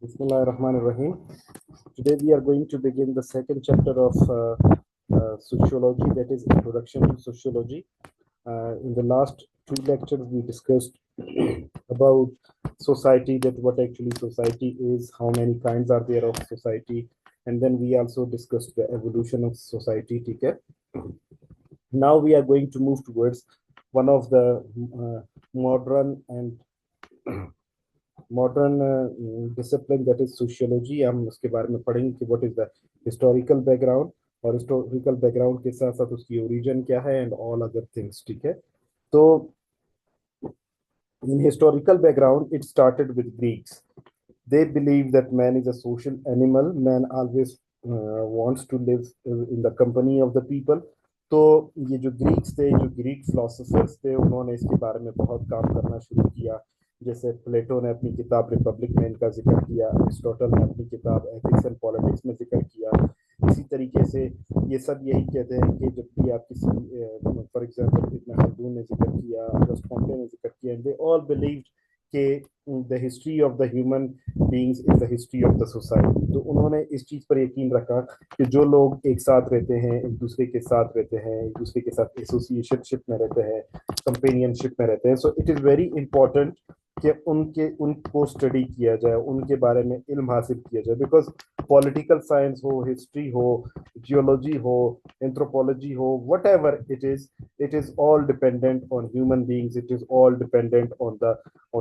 Bismillahirrahmanirrahim. Today we are going to begin the second chapter of sociology, that is Introduction to Sociology. In the last two lectures, we discussed about society, that what actually society is, how many kinds are there of society, and then we also discussed the evolution of society. Okay? Now we are going to move towards one of the modern and modern discipline that is sociology. हम उसके बारे में पढ़ेंगे कि what is the historical background, और historical background के साथ साथ उसकी ओरिजिन क्या है एंड ऑल अदर थिंग्स. ठीक है, तो in historical background it started with Greeks. They believe that man is a social animal. Man always wants to live in the company of the people. तो ये जो Greeks थे, जो Greek philosophers थे, उन्होंने इसके बारे में बहुत काम करना शुरू किया. जैसे प्लेटो ने अपनी किताब रिपब्लिक में इनका जिक्र किया, अरिस्टोटल ने अपनी किताब एथिक्स एंड पॉलिटिक्स में जिक्र किया. इसी तरीके से ये सब यही कहते हैं कि जब भी आप किसी, फॉर एग्जांपल इब्न खल्दून ने जिक्र किया, अगस्त कॉम्टे ने जिक्र किया, दे ऑल बिलीव्ड कि the history of the human beings is the history of the society. तो उन्होंने इस चीज पर यकीन रखा कि जो लोग एक साथ रहते हैं, एक दूसरे के साथ रहते हैं, एक दूसरे के साथ एसोसिएशनशिप में रहते हैं, कंपेनियनशिप में रहते हैं, so it is very important कि उनको स्टडी किया जाए, उनके बारे में इल्म हासिल किया जाए. बिकॉज पॉलिटिकल साइंस हो, हिस्ट्री हो, जियोलॉजी हो, एंथ्रोपोलॉजी हो, what ever it is all dependent on human beings. It is all dependent on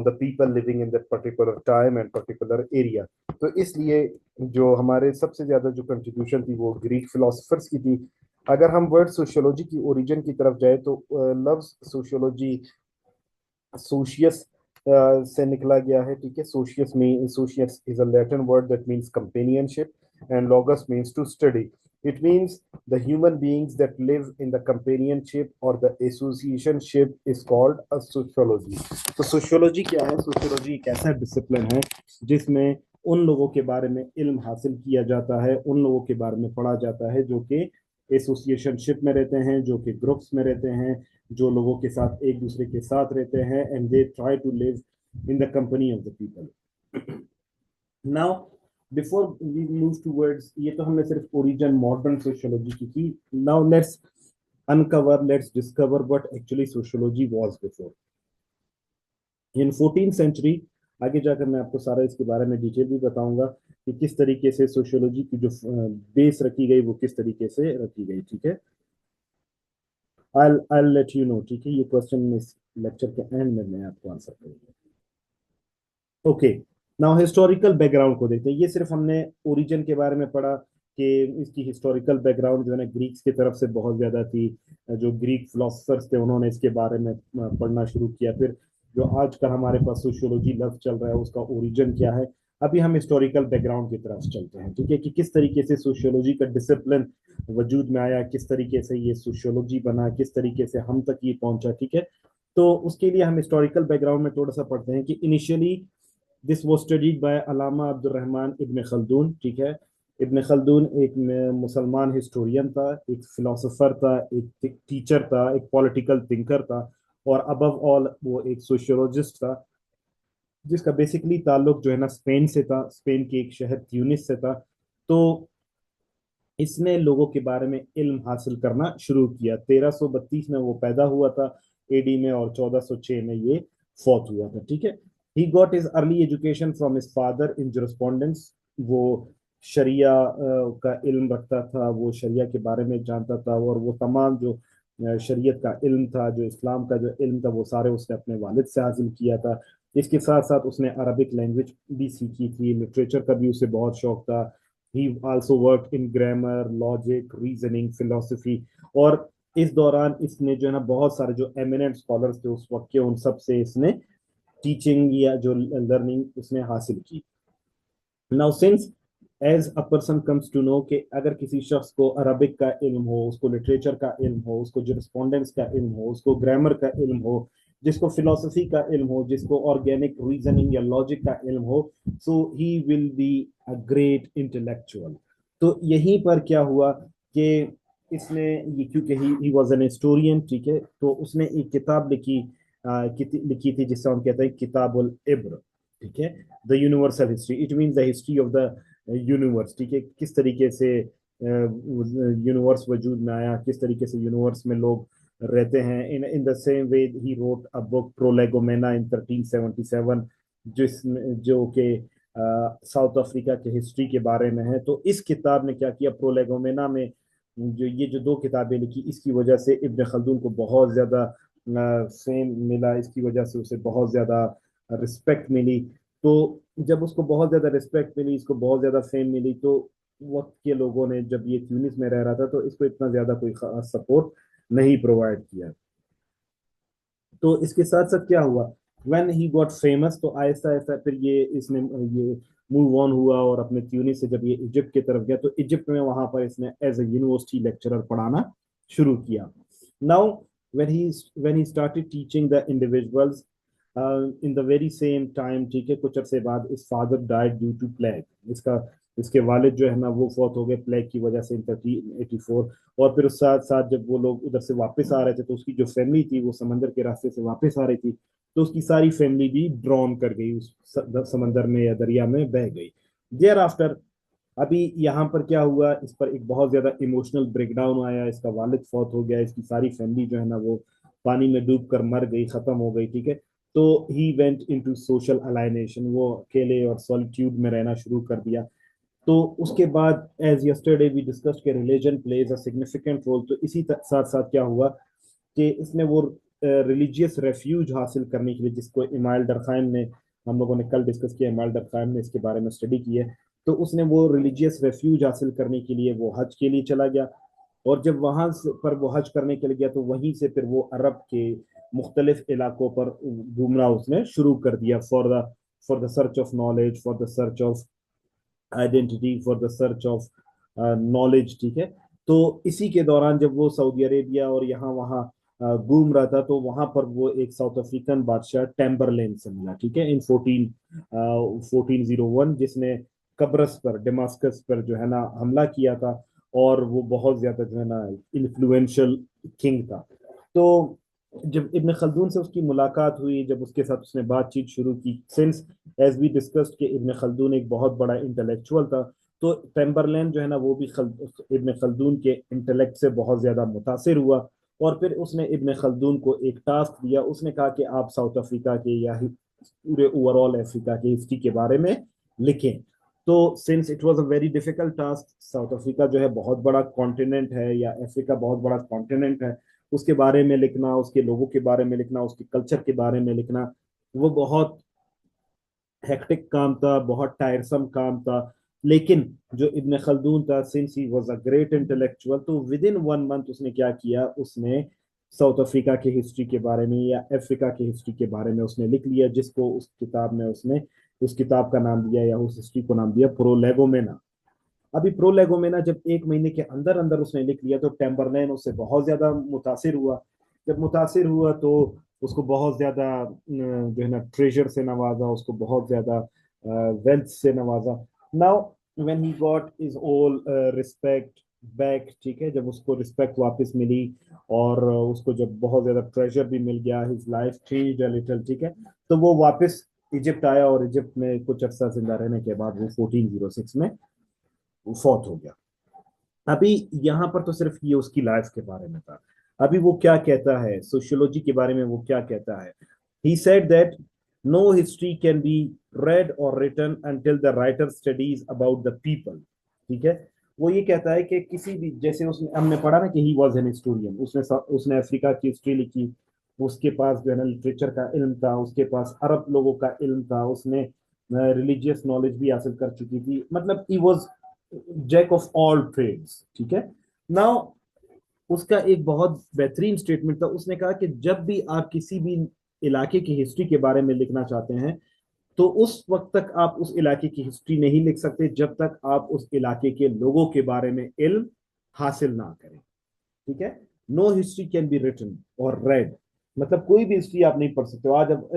the people living in that particular time and particular area. तो इसलिए जो हमारे सबसे ज्यादा जो कंट्रीब्यूशन थी वो ग्रीक फिलोसफर्स की थी. अगर हम वर्ड सोशियोलॉजी की ओरिजिन की तरफ जाए तो लफ्ज सोशियोलॉजी सोशियस से निकला गया है. ठीक है, सोशियस में socius is a Latin word that means companionship, and logos means to study. It means the human beings that live in the companionship or the associationship is called a sociology. तो sociology क्या है? Sociology एक ऐसा discipline है जिसमें उन लोगों के बारे में इल्म हासिल किया जाता है, उन लोगों के बारे में पढ़ा जाता है जो कि एसोसिएशनशिप में रहते हैं, जो कि ग्रुप्स में रहते हैं, जो लोगों के साथ एक दूसरे के साथ रहते हैं, and they try to live in the company of the people. Now before we move towards, ये तो हमने सिर्फ ओरिजिन मॉडर्न सोशियोलॉजी की थी. Now let's uncover, let's discover what actually sociology was before in 14th century. आगे जाकर मैं आपको सारा इसके बारे में डिटेल भी बताऊंगा कि किस तरीके से सोशियोलॉजी की जो बेस रखी गई वो किस तरीके से रखी गई. ठीक है, I'll let you know. ठीक है, ये क्वेश्चन इस लेक्चर के एंड में मैं आपको आंसर करूंगा. ओके, नाउ हिस्टोरिकल बैकग्राउंड को देखते हैं. ये सिर्फ हमने ओरिजिन के बारे में पढ़ा कि इसकी हिस्टोरिकल बैकग्राउंड जो है ना ग्रीक्स की तरफ से बहुत ज्यादा थी. जो ग्रीक फिलोसफर्स थे उन्होंने इसके बारे में पढ़ना शुरू किया. फिर जो आजकल हमारे पास सोशियोलॉजी लफ्ज चल रहा है उसका ओरिजिन क्या है. अभी हम हिस्टोरिकल बैकग्राउंड की तरफ चलते हैं. ठीक है, कि किस तरीके से सोशियोलॉजी का डिसिप्लिन वजूद में आया, किस तरीके से ये सोशियोलॉजी बना, किस तरीके से हम तक ये पहुंचा. ठीक है, तो उसके लिए हम हिस्टोरिकल बैकग्राउंड में थोड़ा सा पढ़ते हैं कि initially this was studied by Allama Abdurrahman ibn Khaldun. ठीक है, इब्न खल्दून एक मुसलमान हिस्टोरियन था, एक फिलोसोफर था, एक टीचर था, एक पॉलिटिकल थिंकर था, और अबव ऑल वो एक सोशियोलॉजिस्ट था जिसका बेसिकली ताल्लुक जो है ना स्पेन से था, स्पेन के एक शहर ट्यूनिस से था. तो इसने लोगों के बारे में इल्म हासिल करना शुरू किया. 1332 में वो पैदा हुआ था एडी में, और 1406 में ये फौत हुआ था. ठीक है, he got his early education from his father in jurisprudence. वो शरिया का इल्म रखता था, वो शरिया के बारे में जानता था, और वो तमाम जो शरीयत का इल्म था, जो इस्लाम का जो इल्म था, वो सारे उसने अपने वालिद से हासिल किया था. इसके साथ साथ उसने अरबिक लैंग्वेज भी सीखी थी, लिटरेचर का भी उसे बहुत शौक था. He also worked in grammar, logic, reasoning, philosophy. और इस दौरान इसने जो है ना बहुत सारे जो एमिनेंट स्कॉलर्स थे उस वक्त के, उन सब से इसने टीचिंग या जो लर्निंग उसने हासिल की. Now since as a person comes to know कि अगर किसी शख्स को अरबिक का इल्म हो, उसको लिटरेचर का इल्म हो, उसको जरिस्पोंडेंस का इल्म हो, उसको ग्रामर का इल्म हो, जिसको फिलोसफी का इल्म हो, जिसको ऑर्गेनिक रीजनिंग या लॉजिक का इल्म हो, so he will be a great intellectual. तो यहीं पर क्या हुआ कि इसने ये, क्योंकि ही वाज एन हिस्टोरियन. ठीक है, तो उसने एक किताब लिखी लिखी थी जिससे हम कहते हैं किताबुल इब्र. ठीक है। The universal history, it means the history of the universe, ठीक है, किस तरीके से यूनिवर्स वजूद में आया, किस तरीके से यूनिवर्स में लोग रहते हैं। In in the same way he wrote a book Prolegomena in 1377, जो कि साउथ अफ्रीका के हिस्ट्री के बारे में है। तो इस किताब ने क्या किया, प्रोलेगोमेना में जो दो किताबें लिखी, इसकी वजह से इब्न खल्दून को बहुत ज्यादा फेम मिला, इसकी वजह से उसे बहुत ज्यादा रिस्पेक्ट मिली। तो जब उसको बहुत ज्यादा रिस्पेक्ट मिली, इसको बहुत ज्यादा फेम मिली, तो वक्त के लोगों ने, जब ये ट्यूनिस में रह रहा था, तो इसको इतना ज्यादा कोई खास सपोर्ट नहीं प्रोवाइड किया। तो इसके साथ साथ क्या हुआ, व्हेन ही गॉट फेमस, तो आहिस्ता आहिस्ता फिर ये मूव ऑन हुआ, और अपने ट्यूनिस से जब ये इजिप्ट की तरफ गया, तो इजिप्ट में वहां पर इसने एज ए यूनिवर्सिटी लेक्चरर पढ़ाना शुरू किया। Now when he started teaching the individuals in the very same time, ठीक है, कुछ अरसे बाद इस father died due to plague, इसके वालिद जो है ना वो फौत हो गए प्लेग की वजह से इन 1384। और फिर उस साथ साथ जब वो लोग उधर से वापस आ रहे थे, तो उसकी जो फैमिली थी वो समंदर के रास्ते से वापस आ रही थी, तो उसकी सारी फैमिली भी ड्रॉन कर गई उस समंदर में या दरिया में बह गई। देयर आफ्टर, अभी यहाँ पर क्या हुआ, इस पर एक बहुत ज्यादा इमोशनल ब्रेकडाउन आया, इसका वालिद फौत हो गया, इसकी सारी फैमिली जो है ना वो पानी में डूब कर मर गई, खत्म हो गई, ठीक है। तो he went into social alienation, वो अकेले और सॉलिट्यूड में रहना शुरू कर दिया। तो उसके बाद, एज यस्टरडे वी डिस्कस्ड के religion plays a significant role, तो इसी साथ साथ क्या हुआ कि इसने वो रिलीजियस रेफ्यूज हासिल करने के लिए, जिसको इमाइल दरखाम ने, हम लोगों ने कल डिस्कस किया, इमाइल दरखाम ने इसके बारे में स्टडी की है, तो उसने वो रिलीजियस रेफ्यूज हासिल करने के लिए वो हज के लिए चला गया। और जब वहां पर वो हज करने के लिए गया, तो वहीं से फिर वो अरब के मुख्तलिफ इलाकों पर घूमना उसने शुरू कर दिया, for the search of knowledge, for the search of identity, for the search of knowledge, ठीक है। तो इसी के दौरान जब वो सऊदी अरेबिया और यहाँ वहाँ घूम रहा था, तो वहां पर वो एक साउथ अफ्रीकन बादशाह टेम्बरलेन से मिला, ठीक है, इन 1401, जिसने कब्रस पर, डेमास्कस पर जो है ना हमला किया था, और वो बहुत ज्यादा जो है ना इन्फ्लुएंशियल किंग था। तो जब इब्न खल्दून से उसकी मुलाकात हुई, जब उसके साथ उसने बातचीत शुरू की, सिंस एज वी डिस्कस्ड कि इब्न खल्दून एक बहुत बड़ा इंटेलेक्चुअल था, तो टेम्बरलैंड जो है ना वो भी इब्न खल्दून के इंटेलेक्ट से बहुत ज्यादा मुतासिर हुआ। और फिर उसने इब्न खल्दून को एक टास्क दिया, उसने कहा कि आप साउथ अफ्रीका के या पूरे ओवरऑल अफ्रीका की हिस्ट्री के बारे में लिखें। तो since it was a very difficult task, south Africa जो है बहुत बड़ा कॉन्टिनेंट है, या अफ्रीका बहुत बड़ा कॉन्टिनेंट है, उसके बारे में लिखना, उसके लोगों के बारे में लिखना, उसके कल्चर के बारे में लिखना, वो बहुत हेक्टिक काम था, बहुत टायरसम काम था। लेकिन जो इब्न खल्दून था, since he was a great intellectual, तो विद इन 1 मंथ उसने क्या किया, उसने साउथ अफ्रीका की हिस्ट्री के बारे में या अफ्रीका की हिस्ट्री के बारे में उसने लिख लिया, जिसको उस किताब में उसने उस किताब का नाम दिया, या उस हिस्ट्री को नाम दिया प्रोलेगोमेना। अभी प्रोलेगोमेना जब 1 महीने के अंदर अंदर उसने लिख लिया, तो टेम्बरलैन उससे बहुत ज्यादा मुतासिर हुआ। जब मुतासिर हुआ, तो उसको बहुत ज्यादा जो है ना ट्रेजर से नवाजा, उसको बहुत ज्यादा वेल्थ से नवाजा। Now when he got is all respect back, ठीक है, जब उसको रिस्पेक्ट वापस मिली, और उसको जब बहुत ज्यादा ट्रेजर भी मिल गया, his life changed a little, ठीक है, तो वो वापस इजिप्ट आया, और इजिप्ट में कुछ अर्सा जिंदा रहने के बाद वो 1406 में फौत हो गया। अभी यहाँ पर तो सिर्फ ये उसकी लाइफ के बारे में था। अभी वो क्या कहता है सोशियोलॉजी के बारे में, वो क्या कहता है, he said that no history can be read or written until the writer studies about the people, ठीक है। वो ये कहता है कि किसी भी, जैसे उसने, हमने पढ़ा ना कि ही वॉज एन हिस्टोरियन, उसने अफ्रीका की हिस्ट्री लिखी, उसके पास जो है ना लिटरेचर का इल्म था, उसके पास अरब लोगों का इल्म था, उसने रिलीजियस नॉलेज भी हासिल कर चुकी थी, मतलब he was jack of all trades, ठीक है। नाउ उसका एक बहुत बेहतरीन स्टेटमेंट था, उसने कहा कि जब भी आप किसी भी इलाके की हिस्ट्री के बारे में लिखना चाहते हैं, तो उस वक्त तक आप उस इलाके की हिस्ट्री नहीं लिख सकते जब तक आप उस इलाके के लोगों के बारे में इल्म हासिल ना करें, ठीक है। No history can be written और रेड, मतलब कोई भी हिस्ट्री आप नहीं पढ़ सकते हो। आज अब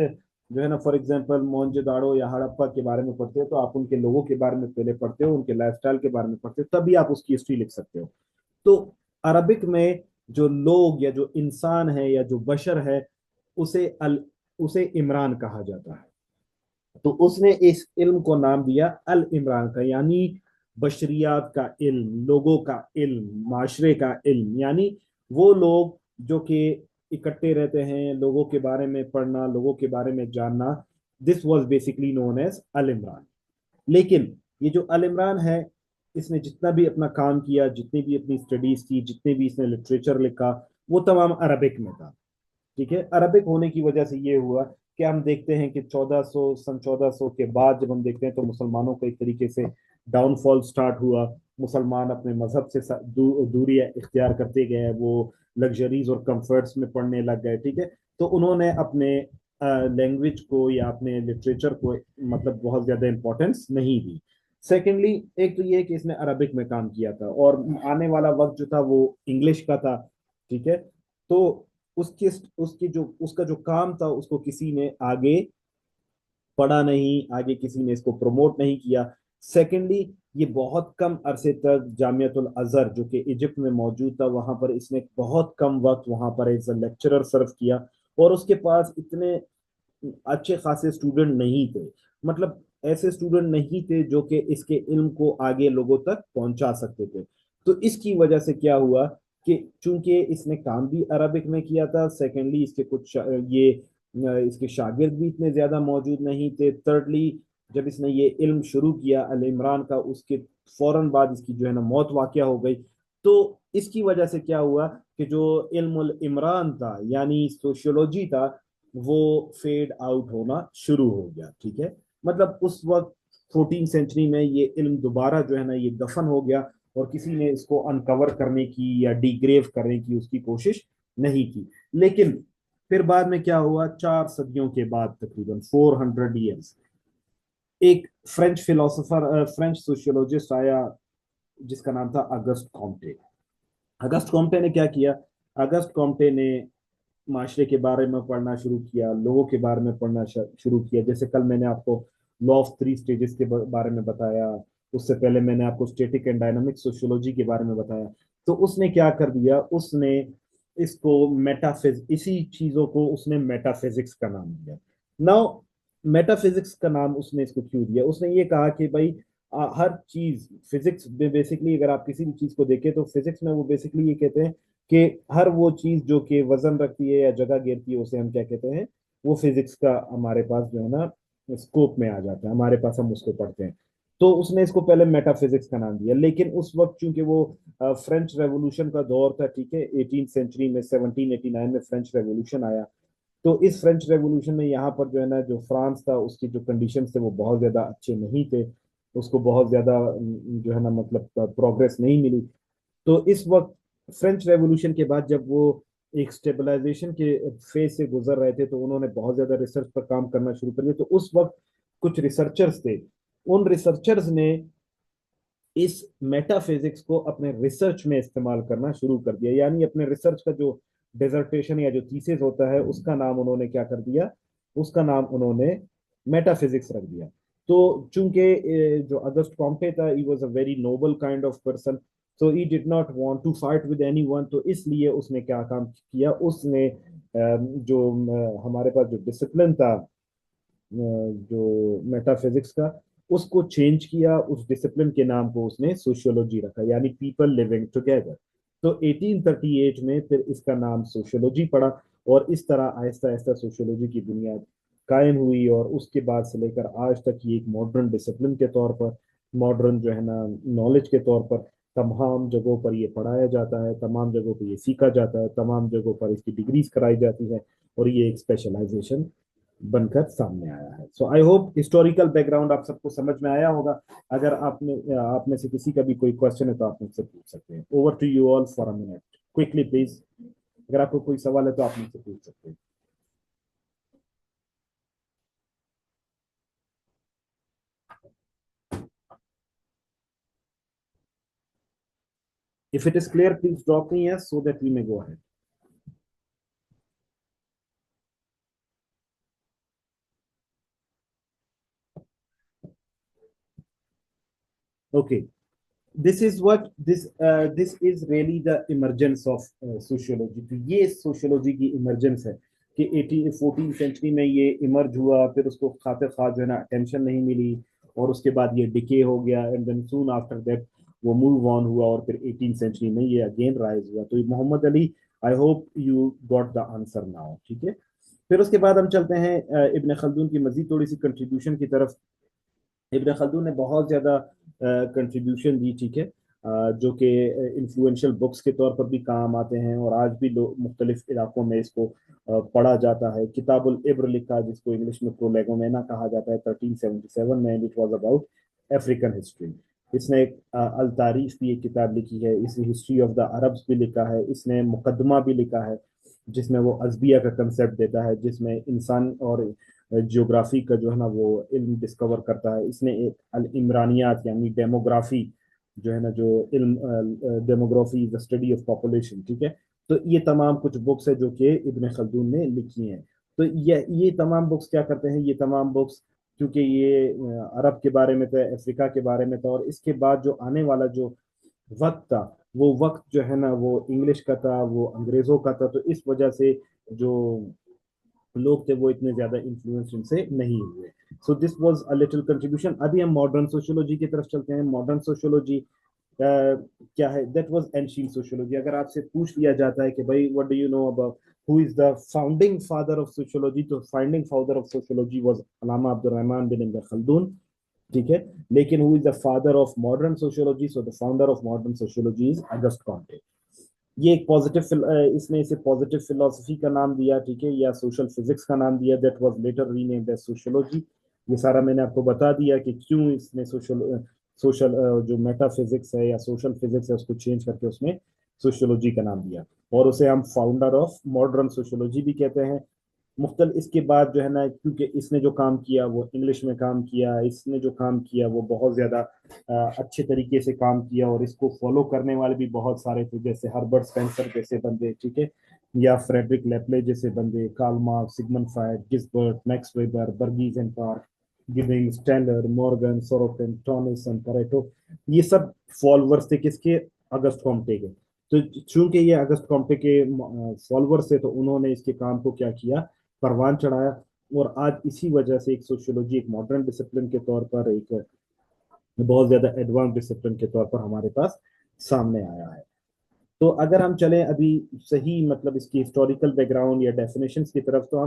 जो है ना, फॉर एग्जांपल मोहनजोदाड़ो या हड़प्पा के बारे में पढ़ते हो, तो आप उनके लोगों के बारे में पहले पढ़ते हो, उनके लाइफस्टाइल के बारे में पढ़ते हो, तभी आप उसकी हिस्ट्री लिख सकते हो। तो अरबिक में जो लोग या जो इंसान है या जो बशर है, उसे उसे इमरान कहा जाता है। तो उसने इस इल्म को नाम दिया अल इमरान का, यानी बशरियात का इल्म, लोगों का इल्म, माशरे का इल्म, यानी वो लोग जो कि इकट्ठे रहते हैं, लोगों के बारे में पढ़ना, लोगों के बारे में जानना। This was basically known as Al Imran. लेकिन ये जो अल इमरान है, इसने जितना भी अपना काम किया, जितनी भी अपनी स्टडीज की, जितने भी इसने लिटरेचर लिखा, वो तमाम अरबिक में था। ठीक है, अरबिक होने की वजह से ये हुआ कि हम देखते हैं कि 1400 सन 1400 के बाद जब हम देखते हैं तो मुसलमानों का एक तरीके से डाउनफॉल स्टार्ट हुआ। मुसलमान अपने मजहब से दूरी इख्तियार करते गए, वो लग्जरीज और कंफर्ट्स में पढ़ने लग गए। ठीक है, तो उन्होंने अपने लैंग्वेज को या अपने लिटरेचर को मतलब बहुत ज्यादा इंपॉर्टेंस नहीं दी। सेकेंडली, एक तो ये कि इसने अरबिक में काम किया था और आने वाला वक्त जो था वो इंग्लिश का था। ठीक है, तो उसके उसकी जो उसका जो काम था उसको किसी ने आगे पढ़ा नहीं, आगे किसी ने इसको प्रमोट नहीं किया। सेकेंडली, ये बहुत कम अरसे तक जामियतुल अजहर जो कि इजिप्ट में मौजूद था, वहां पर इसने बहुत कम वक्त वहां पर एज अ लेक्चरर सर्व किया। और उसके पास इतने अच्छे खासे स्टूडेंट नहीं थे, मतलब ऐसे स्टूडेंट नहीं थे जो कि इसके इल्म को आगे लोगों तक पहुंचा सकते थे। तो इसकी वजह से क्या हुआ कि चूंकि इसने काम भी अरबिक में किया था, सेकेंडली इसके ये इसके शागिर्द भी इतने ज्यादा मौजूद नहीं थे। थर्डली, जब इसने ये इल्म शुरू किया अल इमरान का, उसके फौरन बाद इसकी जो है ना मौत वाकया हो गई। तो इसकी वजह से क्या हुआ कि जो इल्मुल इमरान था यानी सोशियोलॉजी था, वो फेड आउट होना शुरू हो गया। ठीक है, मतलब उस वक्त 14th सेंचुरी में ये इल्म दोबारा जो है ना ये दफन हो गया और किसी ने इसको अनकवर करने की या डिग्रेव करने की उसकी कोशिश नहीं की। लेकिन फिर बाद में क्या हुआ, 4 सदियों के बाद, तकरीबन 400 ईयर्स, एक फ्रेंच फिलोसोफर, फ्रेंच सोशियोलॉजिस्ट आया जिसका नाम था अगस्ट कॉम्टे। अगस्त कॉम्टे ने क्या किया, अगस्त कॉम्टे ने माशरे के बारे में पढ़ना शुरू किया, लोगों के बारे में पढ़ना शुरू किया। जैसे कल मैंने आपको लॉ ऑफ 3 स्टेजेस के बारे में बताया, उससे पहले मैंने आपको स्टैटिक एंड डायनामिक सोशियोलॉजी के बारे में बताया। तो उसने क्या कर दिया, उसने इसको इसी चीजों को उसने मेटाफिजिक्स का नाम दिया। नाउ, मेटाफिजिक्स का नाम उसने इसको क्यों दिया, उसने ये कहा कि भाई हर चीज फिजिक्स में बेसिकली, अगर आप किसी भी चीज को देखें तो फिजिक्स में वो बेसिकली ये कहते हैं कि हर वो चीज जो कि वजन रखती है या जगह घेरती है उसे हम क्या कहते हैं, वो फिजिक्स का हमारे पास जो है ना स्कोप में आ जाता है, हमारे पास हम उसको पढ़ते हैं। तो उसने इसको पहले मेटाफिजिक्स का नाम दिया। लेकिन उस वक्त चूंकि वो फ्रेंच रेवोल्यूशन का दौर था, ठीक है, 18th सेंचुरी में 1789 में फ्रेंच रेवोल्यूशन आया। तो इस फ्रेंच रेवोल्यूशन में यहाँ पर जो है ना जो फ्रांस था उसकी जो कंडीशन थे वो बहुत ज्यादा अच्छे नहीं थे, उसको बहुत ज्यादा जो है ना मतलब प्रोग्रेस नहीं मिली। तो इस वक्त फ्रेंच रेवोल्यूशन के बाद जब वो एक स्टेबलाइजेशन के फेज से गुजर रहे थे, तो उन्होंने बहुत ज्यादा रिसर्च पर काम करना शुरू कर दिया। तो उस वक्त कुछ रिसर्चर्स थे, उन रिसर्चर्स ने इस मेटाफिजिक्स को अपने रिसर्च में इस्तेमाल करना शुरू कर दिया, यानी अपने रिसर्च का जो डिसर्टेशन या जो थीसिस होता है उसका नाम उन्होंने क्या कर दिया, उसका नाम उन्होंने मेटाफिजिक्स रख दिया। तो चूंकि जो अगस्ट कॉम्टे था, he was a very noble kind of person, so he did not want to fight with anyone. तो इसलिए उसने क्या काम किया, उसने जो हमारे पास जो डिसिप्लिन था जो मेटाफिजिक्स का, उसको चेंज किया, उस डिसिप्लिन के नाम को उसने सोशियोलॉजी रखा, यानी पीपल लिविंग टुगेदर। तो 1838 में फिर इसका नाम सोशियोलॉजी पड़ा और इस तरह आहिस्ता आहिस्ता सोशियोलॉजी की बुनियाद कायम हुई और उसके बाद से लेकर आज तक ये एक मॉडर्न डिसिप्लिन के तौर पर, मॉडर्न जो है ना नॉलेज के तौर पर तमाम जगहों पर ये पढ़ाया जाता है, तमाम जगहों पर ये सीखा जाता है, तमाम जगहों पर इसकी डिग्रीज कराई जाती है और ये एक स्पेशलाइजेशन बनकर सामने आया है। सो आई होप हिस्टोरिकल बैकग्राउंड आप सबको समझ में आया होगा। अगर आप में से किसी का भी कोई क्वेश्चन है तो आप मुझसे पूछ सकते हैं। Over to you all for a minute, quickly please. अगर आपको कोई सवाल है तो आप मुझसे पूछ सकते हैं। If it is clear, please drop me yes so that we may go ahead. Okay. This is really the emergence of sociology. तो ये सोशियोलॉजी की इमरजेंस है। कि 14 सेंचुरी में ये इमर्ज हुआ, फिर उसको खातिर खास जो है ना अटेंशन नहीं मिली, और उसके बाद ये डिके हो गया, and then soon after that वो मूव ऑन हुआ, और फिर 18 सेंचुरी में ये अगेन राइज हुआ। तो Mohammad Ali, I hope you got the answer now, ठीक है। फिर उसके बाद हम चलते हैं इब्न खल्दून की मजीद थोड़ी सी कंट्रीब्यूशन की तरफ। इब्न खल्दून ने बहुत ज़्यादा कंट्रीब्यूशन दी, ठीक है, जो कि इन्फ्लुएंशियल बुक्स के तौर पर भी काम आते हैं, और आज भी लोग मुख्तलिफ इलाकों में इसको पढ़ा जाता है। किताबुल इब्र लिखा, जिसको इंग्लिश में प्रोलेगोमेना कहा जाता है, 1377 में, it was about African history. इसने एक अल तारीख भी एक किताब लिखी है, इसने हिस्ट्री ऑफ द अरब्स भी लिखा है, इसने मुकदमा भी लिखा है, जिसमें वो अजबिया का कंसेप्ट देता है, जिसमें इंसान और जियोग्राफी का जो है ना वो इल्म डिस्कवर करता है। इसने एक अल इमरानियात यानी डेमोग्राफी जो है ना, जो इल्म demography the study of population, ठीक है। तो ये तमाम कुछ बुक्स है जो कि इब्न खल्दून ने लिखी हैं। तो ये तमाम बुक्स क्या करते हैं, ये तमाम बुक्स, क्योंकि ये अरब के बारे में था, अफ्रीका के बारे में था, और इसके बाद जो आने वाला जो वक्त था, वो वक्त जो है ना वो इंग्लिश का था, वो अंग्रेजों का था, तो इस वजह से जो लोग थे वो इतने ज्यादा इन्फ्लुएंस इनसे नहीं हुए। So this was a little contribution. अभी हम मॉडर्न सोशियोलॉजी की तरफ चलते हैं। मॉडर्न सोशियोलॉजी क्या है, दैट वाज एंशियंट सोशियोलॉजी। अगर आपसे पूछ लिया जाता है कि भाई what do you know about who is the founding father of sociology, तो founding father of sociology was Allama Abdul Rahman bin Ibn Khaldun, ठीक है। लेकिन who is the father of modern sociology, so the founder of modern sociology is Auguste Comte. ये एक positive, इसने इसे positive philosophy का नाम दिया, ठीक है, या सोशल फिजिक्स का नाम दिया, that was later renamed as sociology. ये सारा मैंने आपको बता दिया कि क्यों इसने सोशल सोशल जो मेटाफिजिक्स है या सोशल फिजिक्स है उसको चेंज करके उसमें सोशियोलॉजी का नाम दिया, और उसे हम फाउंडर ऑफ मॉडर्न सोशियोलॉजी भी कहते हैं। मुख्तल इसके बाद जो है ना, क्योंकि इसने जो काम किया वो इंग्लिश में काम किया, इसने जो काम किया वो बहुत ज़्यादा अच्छे तरीके से काम किया, और इसको फॉलो करने वाले भी बहुत सारे थे, जैसे हर्बर्ट स्पेंसर जैसे बंदे, ठीक है, या फ्रेडरिक लेप्ले जैसे बंदे, Karl Marx, Sigmund Freud, Gisbert, Max Weber, Burgess and Park, giving, standard, Morgan, Sorokin, Tonnies and Pareto. ये सब फॉलोअर्स थे किसके, अगस्त कॉम्टे के। तो चूंकि ये अगस्त कॉम्टे के फॉलोअर्स थे, तो उन्होंने इसके काम को क्या किया, परवान चढ़ाया, और आज इसी वजह से एक सोशियोलॉजी एक मॉडर्न डिसिप्लिन के तौर पर, एक बहुत ज्यादा एडवांस डिसिप्लिन के तौर पर हमारे पास सामने आया है। तो अगर हम चलें अभी सही मतलब इसकी हिस्टोरिकल बैकग्राउंड या डेफिनेशंस की तरफ, तो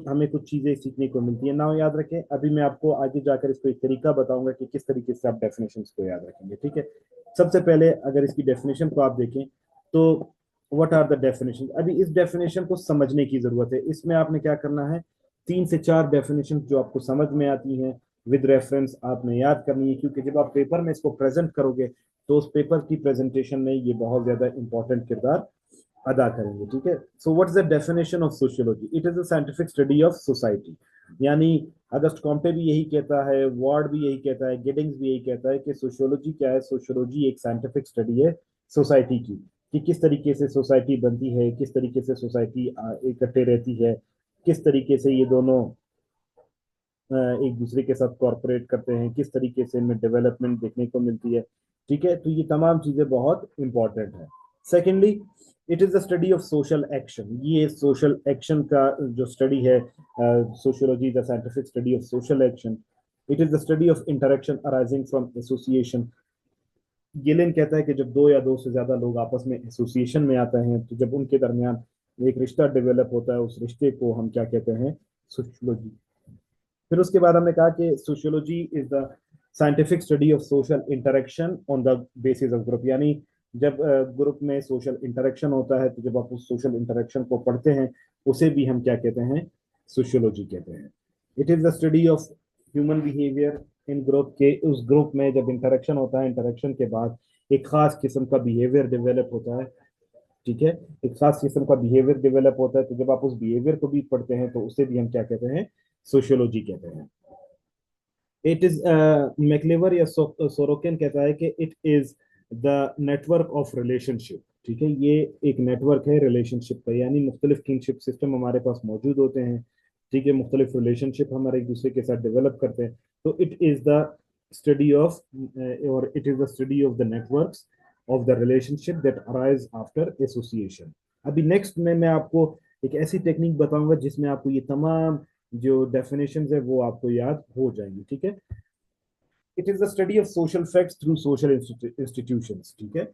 हमें कुछ चीजें सीखने को मिलती है ना। याद रखें, अभी मैं आपको आगे जाकर इसको एक तरीका बताऊंगा कि किस तरीके से आप डेफिनेशंस को याद रखेंगे, ठीक है। सबसे पहले अगर इसकी डेफिनेशन को आप देखें, तो व्हाट आर द डेफिनेशन। अभी इस डेफिनेशन को समझने की जरूरत है। इसमें आपने क्या करना है, 3 से 4 डेफिनेशन जो आपको समझ में आती हैं विद रेफरेंस आपने याद करनी है, क्योंकि जब आप पेपर में इसको प्रेजेंट करोगे तो उस पेपर की प्रेजेंटेशन में ये बहुत ज्यादा इंपॉर्टेंट किरदार अदा करेंगे, ठीक है। So what is the definition of sociology, it is a scientific study of society. यानी अगस्त कॉम्टे भी यही कहता है, वार्ड भी यही कहता है, गिडिंग्स भी यही कहता है कि सोशियोलॉजी क्या है, सोशियोलॉजी एक साइंटिफिक स्टडी है सोसाइटी की, कि किस तरीके से सोसाइटी बनती है, किस तरीके से सोसाइटी इकट्ठे रहती है, किस तरीके से ये दोनों एक दूसरे के साथ कॉर्पोरेट करते हैं, किस तरीके से इनमें डेवलपमेंट देखने को मिलती है, ठीक है। तो ये तमाम चीजें बहुत इंपॉर्टेंट है। Secondly, it is the study of social action. ये सोशल एक्शन का जो स्टडी है, sociology the scientific study of social action. It is the study of interaction arising from association. Gillin कहता है कि जब दो या दो से ज्यादा लोग आपस में एसोसिएशन में आते हैं, तो जब उनके दरमियान एक रिश्ता डेवलप होता है, उस रिश्ते को हम क्या कहते हैं, सोशियोलॉजी। फिर उसके बाद हमने कहा कि sociology is the scientific study of social interaction on the basis of group. यानी जब ग्रुप में सोशल इंटरेक्शन होता है, तो जब आप उस सोशल इंटरेक्शन को पढ़ते हैं, उसे भी हम क्या कहते हैं, सोशियोलॉजी कहते हैं। It is the study of human behaviour in group, के उस ग्रुप में जब इंटरेक्शन होता है, इंटरेक्शन के बाद एक खास किस्म का बिहेवियर डेवलप होता है, ठीक है, एक खास किस्म का बिहेवियर डेवलप होता है। तो जब आप उस बिहेवियर को भी पढ़ते हैं, तो उसे भी हम क्या कहते हैं, सोशियोलॉजी कहते हैं। इट इज मैक्लेवर या सोरोकिन कहता है कि it is the network of relationship, ठीक है। ये एक नेटवर्क है रिलेशनशिप का, यानी मुख्तलिफ किंगशिप सिस्टम हमारे पास मौजूद होते हैं, ठीक है, मुख्तलिफ रिलेशनशिप हमारे एक दूसरे के साथ डेवलप करते हैं। तो it is the study of, और it is the study of the networks of the relationship that arise after association. अभी नेक्स्ट में मैं आपको एक ऐसी टेक्निक बताऊंगा जिसमें आपको ये तमाम जो डेफिनेशंस है वो आपको याद हो जाएंगी, ठीक है। It is the study of social facts through social institutions, ठीक है।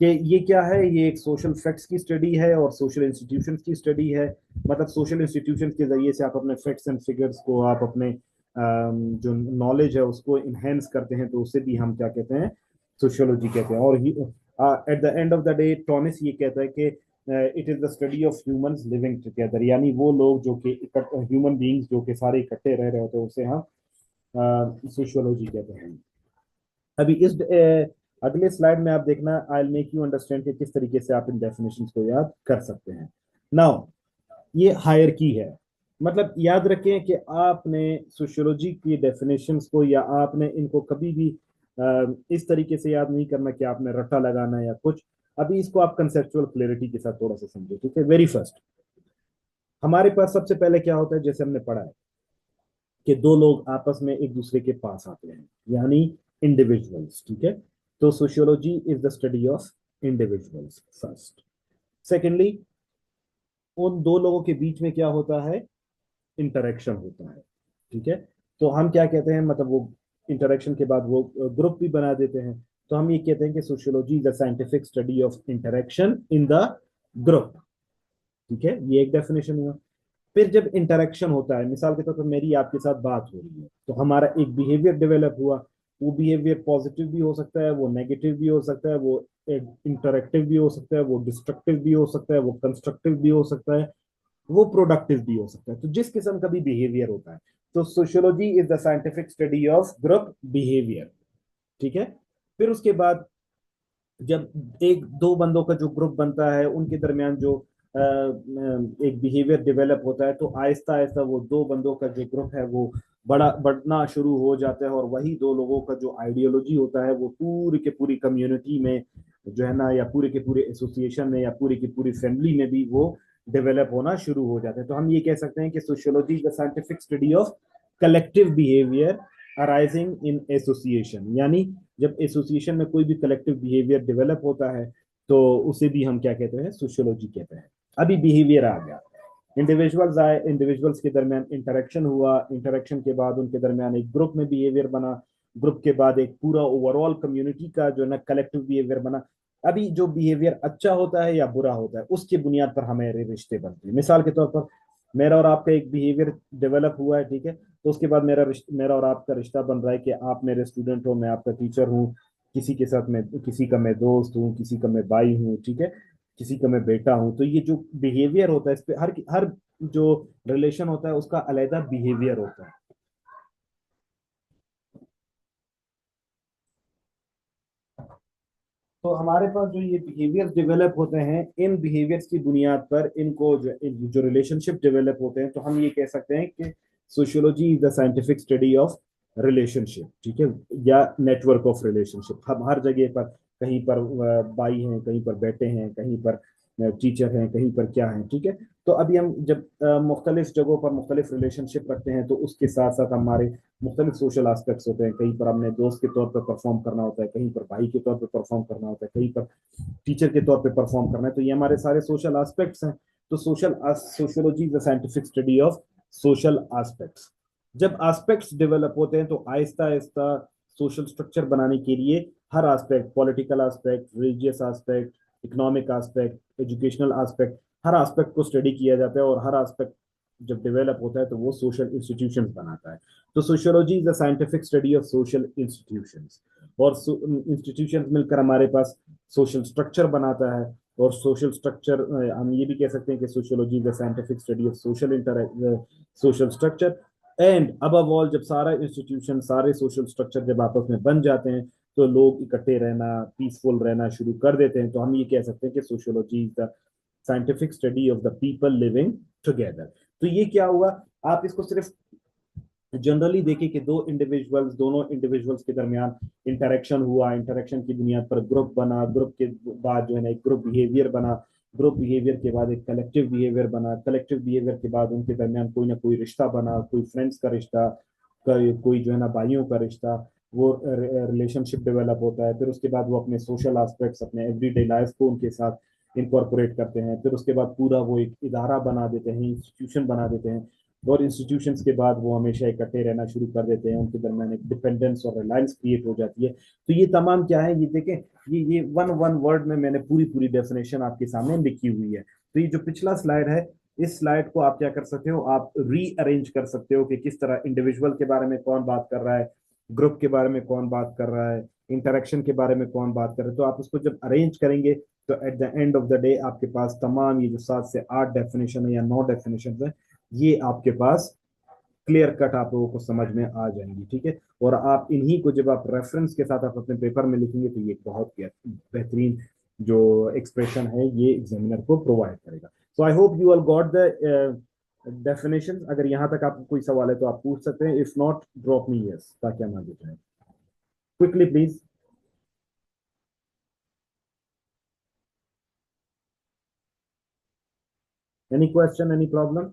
कि ये क्या है, ये एक सोशल फैक्ट्स की स्टडी है और सोशल इंस्टीट्यूशंस की स्टडी है। मतलब सोशल इंस्टीट्यूशंस के जरिए से आप अपने फैक्ट्स एंड फिगर्स को, आप अपने जो नॉलेज है उसको इनहेंस करते हैं, तो उसे भी हम क्या कहते हैं, सोशियोलॉजी कहते हैं। और at the end of the day टॉनिस ये कहता है कि it is the study of humans living together, यानी वो लोग जो कि ह्यूमन बींग्स जो कि सारे इकट्ठे रह रहे होते हैं उसे हम सोशियोलॉजी कहते हैं। अभी इस अगले स्लाइड में आप देखना, I will make you understand कि किस तरीके से आप इन डेफिनेशंस को याद कर सकते हैं। नाउ ये हायरकी है, मतलब याद रखें कि आपने सोशियोलॉजी की डेफिनेशंस को या आपने इनको कभी भी इस तरीके से याद नहीं करना कि आपने रट्टा लगाना या कुछ। अभी इसको आप कंसेप्चुअल क्लैरिटी के साथ थोड़ा सा समझो, ठीक है। वेरी फर्स्ट, हमारे पास सबसे पहले क्या होता है, जैसे हमने पढ़ा है कि दो लोग आपस में एक दूसरे के पास आते हैं, यानी इंडिविजुअल्स, ठीक है। तो sociology is the study of individuals first. Secondly, उन दो लोगों के बीच में क्या होता है, इंटरेक्शन होता है, ठीक है। तो हम क्या कहते हैं, मतलब वो इंटरेक्शन के बाद वो ग्रुप भी बना देते हैं। तो हम ये कहते हैं कि sociology is the scientific study of interaction in the group, ठीक है। ये एक डेफिनेशन हुआ। फिर जब इंटरेक्शन होता है, मिसाल के तौर पर मेरी आपके साथ बात हो रही है, तो हमारा एक बिहेवियर डेवलप हुआ। वो बिहेवियर पॉजिटिव भी हो सकता है, वो नेगेटिव भी हो सकता है, वो इंटरेक्टिव भी हो सकता है, वो डिस्ट्रक्टिव भी हो सकता है, वो कंस्ट्रक्टिव भी हो सकता है, वो प्रोडक्टिव भी हो सकता है। तो जिस किस्म का भी बिहेवियर होता है, तो sociology is the scientific study of group behaviour, ठीक है। फिर उसके बाद जब एक दो बंदों का जो ग्रुप बनता है, उनके दरमियान जो एक बिहेवियर डेवलप होता है, तो आहिस्ता आहिस्ता वो दो बंदों का जो ग्रुप है वो बढ़ना शुरू हो जाता है। और वही दो लोगों का जो आइडियोलॉजी होता है वो पूरी के पूरी कम्युनिटी में जो है ना, या पूरे के पूरे एसोसिएशन में, या पूरी की पूरी फैमिली में भी वो डेवलप होना शुरू हो जाता है। तो हम ये कह सकते हैं कि sociology is the scientific study of collective behaviour arising in association, यानी जब एसोसिएशन में कोई भी कलेक्टिव बिहेवियर डेवलप होता है तो उसे भी हम क्या कहते हैं, सोशियोलॉजी कहते हैं। अभी बिहेवियर आ गया, इंडिविजुअल्स आए, इंडिविजुअल्स के दरमियान इंटरेक्शन हुआ, इंटरेक्शन के बाद उनके दरमियान एक ग्रुप में बिहेवियर बना, ग्रुप के बाद एक पूरा ओवरऑल कम्युनिटी का जो है ना कलेक्टिव बिहेवियर बना। अभी जो बिहेवियर अच्छा होता है या बुरा होता है, उसके बुनियाद पर हमारे रिश्ते बनते हैं। मिसाल के तौर पर मेरा और आपका एक बिहेवियर डेवलप हुआ है, ठीक है। तो उसके बाद मेरा और आपका रिश्ता बन रहा है कि आप मेरे स्टूडेंट हो, मैं आपका टीचर हूँ। किसी के साथ मैं, किसी का मैं दोस्त हूँ, किसी का मैं भाई हूँ, ठीक है, किसी का मैं बेटा हूँ। तो ये जो बिहेवियर होता है, इस पे हर हर जो रिलेशन होता है उसका अलग बिहेवियर होता है। तो हमारे पास जो ये बिहेवियर्स डेवलप होते हैं, इन बिहेवियर्स की बुनियाद पर इनको जो रिलेशनशिप डेवलप होते हैं, तो हम ये कह सकते हैं कि sociology is the scientific study of relationship, ठीक है, या नेटवर्क ऑफ रिलेशनशिप। हम हर जगह पर, कहीं पर भाई हैं, कहीं पर बेटे हैं, कहीं पर टीचर हैं, कहीं पर क्या है, ठीक है। तो अभी हम जब मुख्तलिफ जगहों पर मुख्तलिफ रिलेशनशिप रखते हैं, तो उसके साथ साथ हमारे मुख्तलिफ सोशल एस्पेक्ट्स होते हैं। कहीं पर हमने दोस्त के तौर पर परफॉर्म करना होता है, कहीं पर भाई के तौर पर परफॉर्म करना होता है, कहीं पर टीचर के तौर पर परफॉर्म करना है। तो ये हमारे सारे सोशल एस्पेक्ट्स हैं। तो sociology is the scientific study of social aspects. जब एस्पेक्ट्स डेवलप होते हैं तो आहिस्ता आहिस्ता सोशल स्ट्रक्चर बनाने के लिए हर aspect, political aspect, religious aspect, economic aspect, educational aspect, हर एस्पेक्ट को स्टडी किया जाता है। और हर एस्पेक्ट जब डेवलप होता है तो वो सोशल इंस्टीट्यूशंस बनाता है। तो sociology is the scientific study of social institutions. और इंस्टीट्यूशंस मिलकर हमारे पास सोशल स्ट्रक्चर बनाता है। और सोशल स्ट्रक्चर, हम ये भी कह सकते हैं कि sociology is the scientific study of social structure. And above all, जब सारा इंस्टीट्यूशन, सारे सोशल स्ट्रक्चर जब आपस में बन जाते हैं, तो लोग इकट्ठे रहना, पीसफुल रहना शुरू कर देते हैं। तो हम ये कह सकते हैं कि sociology is the scientific study of the people living together. तो ये क्या हुआ, आप इसको सिर्फ जनरली देखें कि दोनों इंडिविजुअल्स के दरमियान इंटरेक्शन हुआ, इंटरेक्शन की बुनियाद पर ग्रुप बना, ग्रुप के बाद जो है ना एक ग्रुप बिहेवियर बना, ग्रुप बिहेवियर के बाद एक कलेक्टिव बिहेवियर बना, कलेक्टिव बिहेवियर के बाद उनके दरमियान कोई ना कोई रिश्ता बना, कोई फ्रेंड्स का रिश्ता, कोई जो है ना भाइयों का रिश्ता, वो रिलेशनशिप डेवलप होता है। फिर उसके बाद वो अपने सोशल एस्पेक्ट्स, अपने एवरीडे लाइफ को उनके साथ इनकॉर्पोरेट करते हैं, फिर उसके बाद पूरा वो एक इदारा बना देते हैं, इंस्टीट्यूशन बना देते हैं, और इंस्टीट्यूशंस के बाद वो हमेशा इकट्ठे रहना शुरू कर देते हैं, उनके दरमियान एक डिपेंडेंस और रिलायंस क्रिएट हो जाती है। तो ये तमाम क्या है, ये देखें, ये वन वन वर्ड में मैंने पूरी पूरी डेफिनेशन आपके सामने लिखी हुई है। तो ये जो पिछला स्लाइड है, इस स्लाइड को आप क्या कर सकते हो, आप रीअरेंज कर सकते हो कि किस तरह इंडिविजुअल के बारे में कौन बात कर रहा है, ग्रुप के बारे में कौन बात कर रहा है, इंटरेक्शन के बारे में कौन बात कर रहा है। तो आप उसको जब अरेंज करेंगे तो at the end of the day आपके पास तमाम ये जो 7 से 8 डेफिनेशन है या 9 डेफिनेशन है, ये आपके पास क्लियर कट आप लोगों को समझ में आ जाएंगी। ठीक है, और आप इन्हीं को जब आप रेफरेंस के साथ आप अपने पेपर में लिखेंगे तो ये बहुत बेहतरीन जो एक्सप्रेशन है ये एग्जामिनर को प्रोवाइड करेगा। So I hope you all got the definition. अगर यहाँ तक आपको कोई सवाल है तो आप पूछ सकते हैं, if not drop me yes, ताकि हम आगे जाए। Quickly please. Any question, any problem?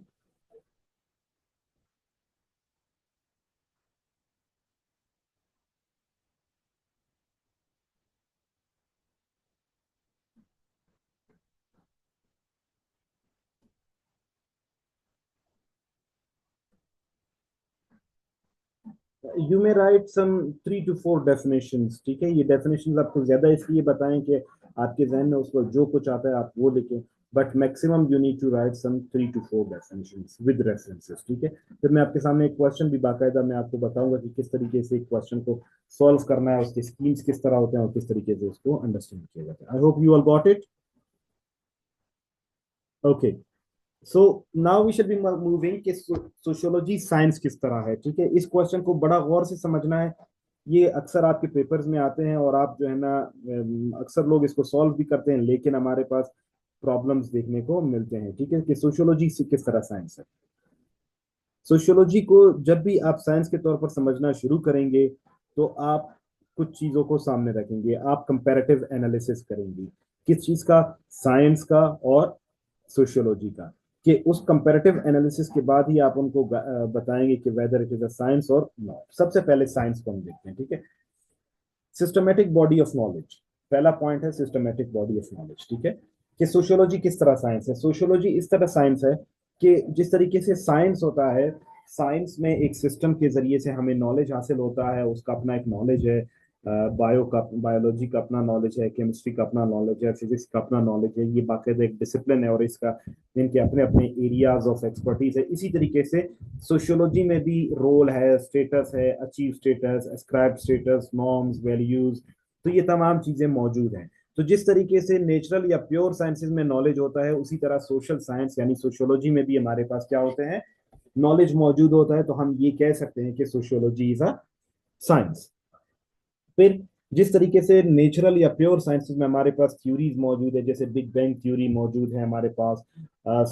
You may write some 3 to 4 definitions. ठीक है, ये डेफिनेशंस आपको ज्यादा इसलिए बताएं कि आपके जहन में उसको जो कुछ आता है आप वो लिखें, but maximum you need to write some 3 to 4 definitions with references. ठीक है, फिर मैं आपके सामने एक क्वेश्चन भी बाकायदा मैं आपको बताऊंगा कि किस तरीके से एक क्वेश्चन को सॉल्व करना है, उसके स्कीम्स किस तरह होते हैं और किस तरीके से उसको अंडरस्टैंड किया जाता है। I hope you all got it. Okay, so now we should be moving कि सोशियोलॉजी साइंस किस तरह है। ठीक है, इस क्वेश्चन को बड़ा गौर से समझना है। ये अक्सर आपके पेपर्स में आते हैं और आप जो है ना, अक्सर लोग इसको सॉल्व भी करते हैं, लेकिन हमारे पास प्रॉब्लम्स देखने को मिलते हैं। ठीक है, कि सोशियोलॉजी किस तरह साइंस है। सोशियोलॉजी को जब भी आप साइंस के तौर पर समझना शुरू करेंगे तो आप कुछ चीजों को सामने रखेंगे, आप कंपैरेटिव एनालिसिस करेंगे। किस चीज का? साइंस का और सोशियोलॉजी का। कि उस कंपैरेटिव एनालिसिस के बाद ही आप उनको बताएंगे कि whether it is a science और नॉट। सबसे पहले साइंस को हम देखते हैं। ठीक है, सिस्टमेटिक बॉडी ऑफ नॉलेज, पहला पॉइंट है सिस्टमेटिक बॉडी ऑफ नॉलेज। ठीक है, कि सोशियोलॉजी किस तरह साइंस है। सोशियोलॉजी इस तरह साइंस है कि जिस तरीके से साइंस होता है, साइंस में एक सिस्टम के जरिए से हमें नॉलेज हासिल होता है, उसका अपना एक नॉलेज है। बायोलॉजी का अपना नॉलेज है, केमिस्ट्री का अपना नॉलेज है, फिजिक्स का अपना नॉलेज है। ये बाकायदा एक डिसिप्लिन है और इसका इनके अपने अपने एरियाज ऑफ एक्सपर्टीज है। इसी तरीके से सोशियोलॉजी में भी रोल है, स्टेटस है, achieve status, ascribe status, norms, values. तो ये तमाम चीजें मौजूद हैं। तो जिस तरीके से नेचुरल या प्योर साइंसेज में नॉलेज होता है, उसी तरह सोशल साइंस यानी सोशियोलॉजी में भी हमारे पास क्या होते हैं, नॉलेज मौजूद होता है। तो हम ये कह सकते हैं कि सोशियोलॉजी इज अ साइंस। फिर जिस तरीके से नेचुरल या प्योर साइंसेज में हमारे पास थ्योरीज मौजूद है, जैसे बिग बैंग थ्योरी मौजूद है हमारे पास,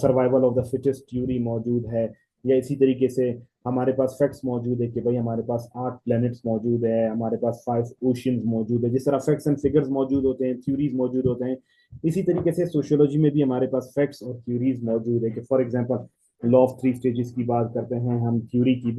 survival of the fittest theory मौजूद है, या इसी तरीके से हमारे पास फैक्ट्स मौजूद है कि भाई हमारे पास 8 प्लैनेट्स मौजूद है, हमारे पास 5 ओशियंस मौजूद है। जिस तरह फैक्ट्स एंड फिगर्स मौजूद होते हैं, थ्योरीज मौजूद होते हैं, इसी तरीके से सोशियोलॉजी में भी हमारे पास फैक्ट्स और थ्योरीज मौजूद है। कि for example law of 3 stages की बात करते हैं हम, थ्योरी की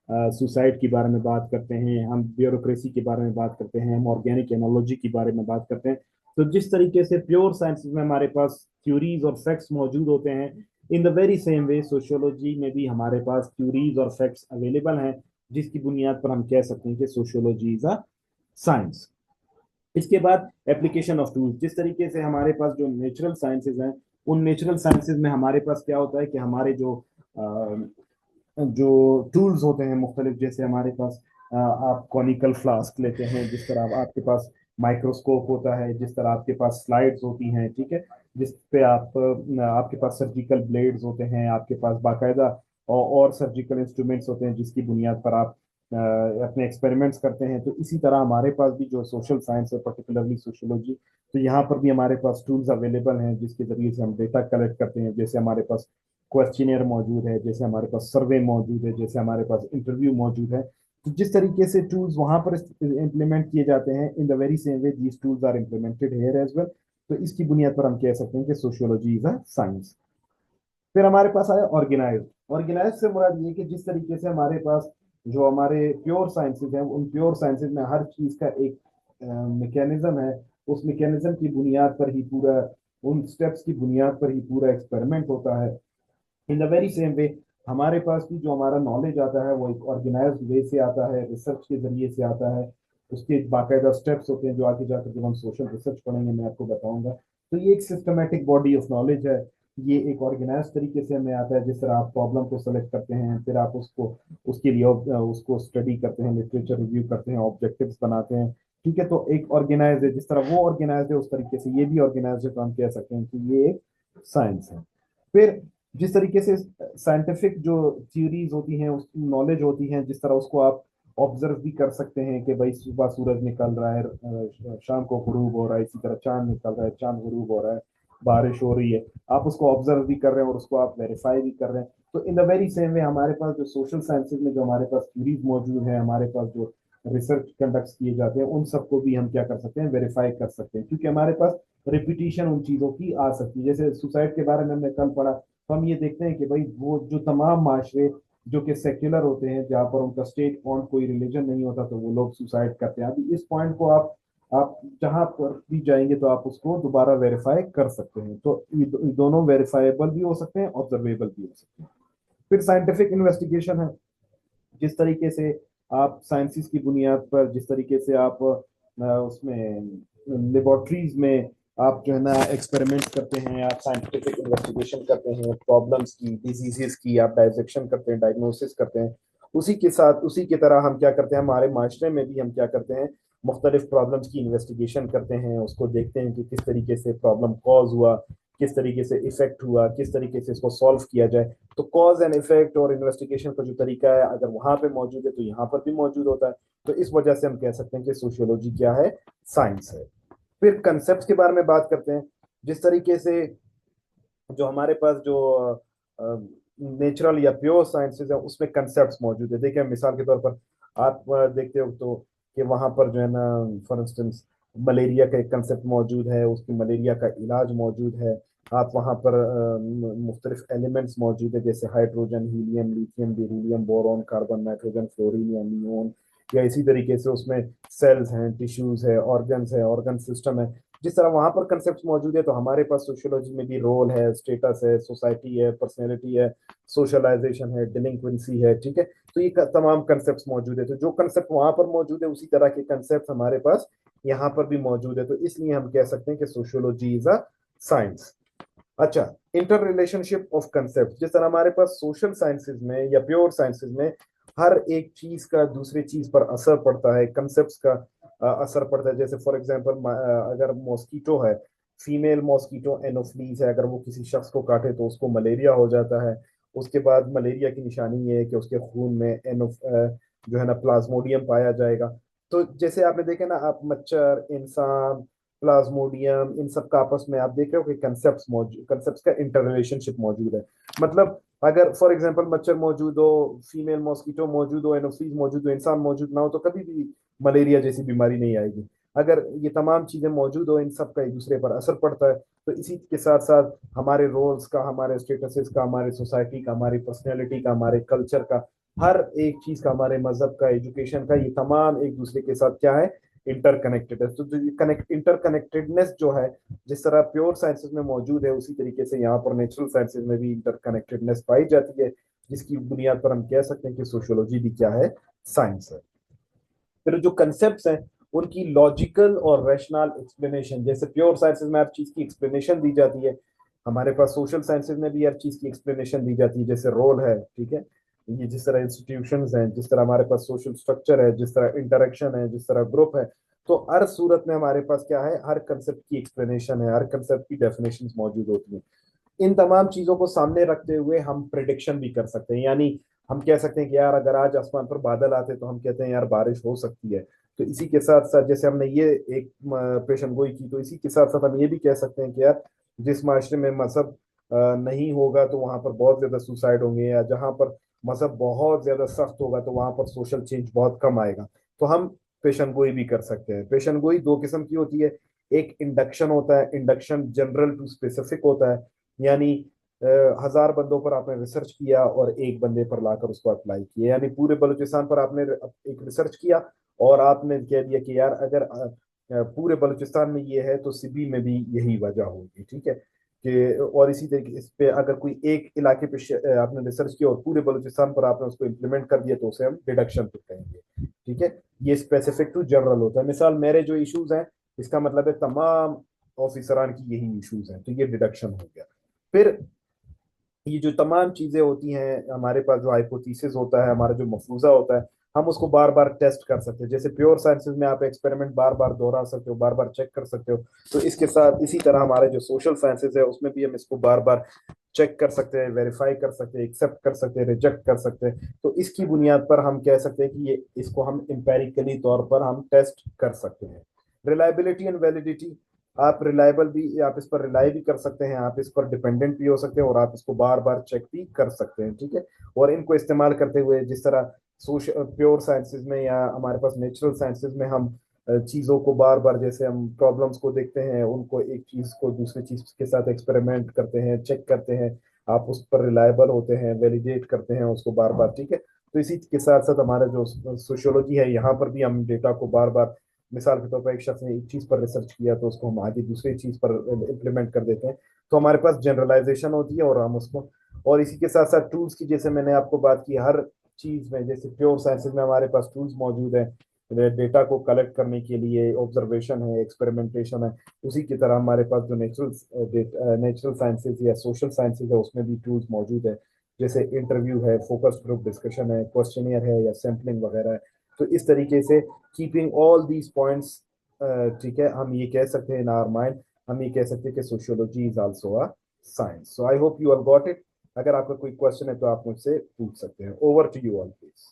सुसाइड के बारे में बात करते हैं हम, ब्यूरोक्रेसी के बारे में बात करते हैं हम, ऑर्गेनिक एनोलॉजी के बारे में बात करते हैं। तो जिस तरीके से प्योर साइंस में हमारे पास थ्योरीज और फैक्ट्स मौजूद होते हैं, in the very same way sociology में भी हमारे पास थ्योरीज और फैक्ट्स अवेलेबल हैं, जिसकी बुनियाद पर हम कह सकते हैं कि सोशियोलॉजी इज अ साइंस। इसके बाद एप्लीकेशन ऑफ टूल्स, जिस तरीके से हमारे पास जो नेचुरल साइंसेज हैं, उन नेचुरल साइंसेज में हमारे पास क्या होता है कि हमारे जो टूल्स होते हैं मुख्तलिफ, जैसे हमारे पास आप कॉनिकल फ्लास्क लेते हैं, जिस तरह आपके पास माइक्रोस्कोप होता है, जिस तरह आपके पास स्लाइड्स होती हैं। ठीक है, जिस पे आपके पास सर्जिकल ब्लेड्स होते हैं, आपके पास बाकायदा और सर्जिकल इंस्ट्रूमेंट्स होते हैं जिसकी बुनियाद पर आप अपने एक्सपेरिमेंट्स करते हैं। तो इसी तरह हमारे पास भी जो सोशल साइंस है, पर्टिकुलरली सोशियोलॉजी, तो यहाँ पर भी हमारे पास टूल्स अवेलेबल हैं जिसके जरिए से हम डेटा कलेक्ट करते हैं। जैसे हमारे पास क्वेश्चनियर मौजूद है, जैसे हमारे पास सर्वे मौजूद है, जैसे हमारे पास इंटरव्यू मौजूद है। तो जिस तरीके से टूल्स वहां पर इम्प्लीमेंट किए जाते हैं, in the very same way these tools are implemented here as well. तो इसकी बुनियाद पर हम कह सकते हैं कि सोशियोलॉजी इज अ साइंस। फिर हमारे पास आया ऑर्गेनाइज। ऑर्गेनाइज से मुराद ये कि जिस तरीके से हमारे पास जो हमारे प्योर साइंसेज हैं, उन प्योर साइंसेज में हर चीज का एक मैकेनिज्म है, उस मैकेनिज्म की बुनियाद पर ही पूरा उन स्टेप्स की बुनियाद पर ही पूरा एक्सपेरिमेंट होता है। इन द वेरी सेम वे हमारे पास भी जो हमारा नॉलेज आता है वो एक ऑर्गेनाइज्ड वे से आता है, रिसर्च के जरिए से आता है। उसके बाकायदा स्टेप्स होते हैं जो आगे जाकर जब हम सोशल रिसर्च पढ़ेंगे मैं आपको बताऊंगा। तो ये एक सिस्टमेटिक बॉडी ऑफ नॉलेज है। ये एक ऑर्गेनाइज तरीके से हमें आता है, जिस तरह आप प्रॉब्लम को सेलेक्ट करते हैं, फिर आप उसको उसके लिए उसको स्टडी करते हैं, लिटरेचर रिव्यू करते हैं, ऑब्जेक्टिव्स बनाते हैं। ठीक है, तो एक ऑर्गेनाइज है, जिस तरह वो ऑर्गेनाइज है उस तरीके से ये भी ऑर्गेनाइज है, तो हम कह सकते हैं कि ये एक साइंस है। फिर जिस तरीके से साइंटिफिक जो थ्योरीज होती हैं, उस नॉलेज होती हैं, जिस तरह उसको आप ऑब्जर्व भी कर सकते हैं कि भाई सुबह सूरज निकल रहा है, शाम को गुरूब हो रहा है, इसी तरह चांद निकल रहा है, चांद गुरूब हो रहा है, बारिश हो रही है, आप उसको ऑब्जर्व भी कर रहे हैं और उसको आप वेरीफाई भी कर रहे हैं। तो इन द वेरी सेम वे हमारे पास जो सोशल साइंसेज में जो हमारे पास थ्योरीज मौजूद है, हमारे पास जो रिसर्च कंडक्ट किए जाते हैं, उन सबको भी हम क्या कर सकते हैं, वेरीफाई कर सकते हैं, क्योंकि हमारे पास रिपीटिशन उन चीजों की आ सकती है। जैसे सुसाइड के बारे में हमने कल पढ़ा, तो हम ये देखते हैं कि भाई वो जो तमाम माशरे जो कि सेक्युलर होते हैं, जहाँ पर उनका स्टेट ऑन कोई रिलीजन नहीं होता, तो वो लोग सुसाइड करते हैं। अभी इस पॉइंट को आप जहां पर भी जाएंगे तो आप उसको दोबारा वेरीफाई कर सकते हैं। तो ये दोनों वेरीफाइबल भी हो सकते हैं, ऑब्जर्वेबल भी हो सकते हैं। फिर साइंटिफिक इन्वेस्टिगेशन है, जिस तरीके से आप साइंसिस की बुनियाद पर, जिस तरीके से आप उसमें लेबोरेटरीज में आप जो है ना एक्सपेरिमेंट्स करते हैं, आप साइंटिफिक इन्वेस्टिगेशन करते हैं, प्रॉब्लम्स की, डिजीजेस की आप डायसेक्शन करते हैं, डायग्नोसिस करते हैं। उसी के साथ उसी की तरह हम क्या करते हैं, हमारे माशरे में भी हम क्या करते हैं, मुख्तलिफ प्रॉब्लम्स की इन्वेस्टिगेशन करते हैं, उसको देखते हैं कि किस तरीके से प्रॉब्लम कॉज हुआ, किस तरीके से इफेक्ट हुआ, किस तरीके से इसको सॉल्व किया जाए। तो कॉज एंड इफेक्ट और इन्वेस्टिगेशन का जो तरीका है, अगर वहां पे मौजूद है तो यहाँ पर भी मौजूद होता है। तो इस वजह से हम कह सकते हैं कि सोशियोलॉजी क्या है, साइंस है। फिर कंसेप्ट के बारे में बात करते हैं। जिस तरीके से जो हमारे पास जो नेचुरल या प्योर साइंसेज है उसमें कंसेप्ट मौजूद है। देखिए मिसाल के तौर पर आप देखते हो तो कि वहां पर जो है ना, फॉर इंस्टेंस मलेरिया का एक कंसेप्ट मौजूद है, उसकी मलेरिया का इलाज मौजूद है। आप वहां पर मुख्तलिफ एलिमेंट्स मौजूद है, जैसे hydrogen, helium, lithium, beryllium, boron, carbon, nitrogen, fluorine या नियोन। या इसी तरीके से उसमें सेल्स हैं, टिश्यूज है, ऑर्गन सिस्टम है। जिस तरह वहां पर कंसेप्ट मौजूद है, तो हमारे पास सोशियोलॉजी में भी रोल है, स्टेटस है, सोसाइटी है, पर्सनैलिटी है, सोशलाइजेशन है, डिलिंक्वेंसी है। ठीक है, तो ये तमाम कंसेप्ट मौजूद है। तो जो कंसेप्ट वहां पर मौजूद है उसी तरह के कंसेप्ट हमारे पास यहाँ पर भी मौजूद है। तो इसलिए हम कह सकते हैं कि सोशियोलॉजी इज अ साइंस। अच्छा, इंटर रिलेशनशिप ऑफ कंसेप्ट, जिस तरह हमारे पास सोशल साइंसेज में या प्योर साइंसेज में हर एक चीज का दूसरी चीज पर असर पड़ता है, कंसेप्ट का असर पड़ता है। जैसे फॉर एग्जांपल अगर मॉस्कीटो है, फीमेल मॉस्कीटो एनोफ्लीज है, अगर वो किसी शख्स को काटे तो उसको मलेरिया हो जाता है। उसके बाद मलेरिया की निशानी ये है कि उसके खून में जो है ना प्लाज्मोडियम पाया जाएगा। तो जैसे आपने देखे ना, आप मच्छर, इंसान, प्लाज्मोडियम, इन सब का आपस में आप देख रहे हो कि कंसेप्ट का इंटर रिलेशनशिप मौजूद है। मतलब अगर फॉर एग्जांपल मच्छर मौजूद हो, फीमेल मॉस्किटो मौजूद हो, एनोफिलीज मौजूद हो, इंसान मौजूद ना हो, तो कभी भी मलेरिया जैसी बीमारी नहीं आएगी। अगर ये तमाम चीजें मौजूद हो, इन सब का एक दूसरे पर असर पड़ता है। तो इसी के साथ साथ हमारे रोल्स का, हमारे स्टेटसेस का, हमारे सोसाइटी का, हमारी पर्सनैलिटी का, हमारे कल्चर का, हर एक चीज का, हमारे मजहब का, एजुकेशन का, ये तमाम एक दूसरे के साथ क्या है, इंटरकनेक्टेड है। तो इंटरकनेक्टेडनेस जो है, जिस तरह प्योर साइंसेज में मौजूद है, उसी तरीके से यहाँ पर नेचुरल साइंसेज में भी इंटरकनेक्टेडनेस पाई जाती है, जिसकी बुनियाद पर हम कह सकते हैं कि सोशियोलॉजी भी क्या है, साइंस है। फिर जो कंसेप्ट हैं उनकी लॉजिकल और रैशनल एक्सप्लेनेशन, जैसे प्योर साइंसेज में हर चीज की एक्सप्लेनेशन दी जाती है, हमारे पास सोशल साइंसेज में भी हर चीज की एक्सप्लेनेशन दी जाती है, जैसे रोल है। ठीक है, ये जिस तरह इंस्टीट्यूशंस हैं, जिस तरह हमारे पास सोशल स्ट्रक्चर है, जिस तरह इंटरेक्शन है, जिस तरह ग्रुप है, तो हर सूरत में हमारे पास क्या है, हर कंसेप्ट की एक्सप्लेनेशन है, हर कंसेप्ट की डेफिनेशन मौजूद होती है। इन तमाम चीजों को सामने रखते हुए हम प्रिडिक्शन भी कर सकते हैं, यानी हम कह सकते हैं कि यार अगर आज आसमान पर बादल आते तो हम कहते हैं यार बारिश हो सकती है। तो इसी के साथ साथ जैसे हमने ये एक पेशन गोई की, तो इसी के साथ साथ हम ये भी कह सकते हैं कि यार जिस माशरे में मजहब नहीं होगा तो वहां पर बहुत ज्यादा सुसाइड होंगे, या जहां पर मजहब बहुत ज्यादा सख्त होगा तो वहां पर सोशल चेंज बहुत कम आएगा। तो हम पेशन गोई भी कर सकते हैं। पेशन गोई दो किस्म की होती है। एक इंडक्शन होता है, इंडक्शन जनरल टू स्पेसिफिक होता है, यानी 1000 बंदों पर आपने रिसर्च किया और एक बंदे पर लाकर उसको अप्लाई किया, यानी पूरे बलूचिस्तान पर आपने एक रिसर्च किया और आपने कह दिया कि यार अगर पूरे बलूचिस्तान में ये है तो सिबी में भी यही वजह होगी, ठीक है। कि और इसी तरीके इस पे अगर कोई एक इलाके पे आपने रिसर्च किया और पूरे बलूचिस्तान पर आपने उसको इम्प्लीमेंट कर दिया तो उसे हम डिडक्शन पे कहेंगे, ठीक है। ये स्पेसिफिक टू जनरल होता है। मिसाल मेरे जो इश्यूज हैं, इसका मतलब है तमाम ऑफिसरान की यही इश्यूज हैं, तो ये डिडक्शन हो गया। फिर ये जो तमाम चीजें होती हैं हमारे पास, जो हाइपोथेसिस होता है, हमारा जो मफरूजा होता है, हम उसको बार बार टेस्ट कर सकते हैं। जैसे प्योर साइंसेज में आप एक्सपेरिमेंट बार बार दोहरा सकते हो, बार बार चेक कर सकते हो। तो इसके साथ इसी तरह हमारे जो सोशल साइंसेज है उसमें भी हम इसको बार बार चेक कर सकते हैं, वेरीफाई कर सकते हैं, एक्सेप्ट कर सकते हैं, रिजेक्ट कर सकते हैं। तो इसकी बुनियाद पर हम कह सकते हैं कि ये इसको हम एम्पेरिकली तौर पर हम टेस्ट कर सकते हैं। रिलायबिलिटी एंड वैलिडिटी, आप रिलायबल भी, आप इस पर रिलाई भी कर सकते हैं, आप इस पर डिपेंडेंट भी हो सकते हैं, और आप इसको बार बार चेक भी कर सकते हैं, ठीक है। और इनको इस्तेमाल करते हुए जिस तरह सोशल प्योर साइंसेज में या हमारे पास नेचुरल साइंसेज में हम चीज़ों को बार बार, जैसे हम प्रॉब्लम्स को देखते हैं, उनको एक चीज़ को दूसरी चीज़ के साथ एक्सपेरिमेंट करते हैं, चेक करते हैं, आप उस पर रिलायबल होते हैं, वैलिडेट करते हैं उसको बार बार, ठीक है। तो इसी के साथ साथ हमारा जो सोशियोलॉजी है, यहाँ पर भी हम डेटा को बार बार, मिसाल के तौर पर एक शख्स ने एक चीज पर रिसर्च किया तो उसको हम आगे दूसरी चीज पर इम्प्लीमेंट कर देते हैं। तो हमारे पास जनरलाइजेशन होती है और हम उसको, और इसी के साथ साथ टूल्स की, जैसे मैंने आपको बात की, हर चीज में, जैसे प्योर साइंसेज में हमारे पास टूल्स मौजूद है डेटा को कलेक्ट करने के लिए, ऑब्जर्वेशन है, एक्सपेरिमेंटेशन है। उसी की तरह हमारे पास जो नेचुरल साइंसेज या सोशल साइंसेज है उसमें भी टूल्स मौजूद है, जैसे इंटरव्यू है, फोकस ग्रुप डिस्कशन है, क्वेश्चनियर है, या सैम्पलिंग वगैरह है। तो इस तरीके से कीपिंग ऑल दीज पॉइंट्स, ठीक है, हम ये कह सकते हैं इन आवर माइंड, हम ये कह सकते हैं कि sociology is also a science. So I hope you have got it. अगर आपका कोई क्वेश्चन है तो आप मुझसे पूछ सकते हैं। Over to you all please.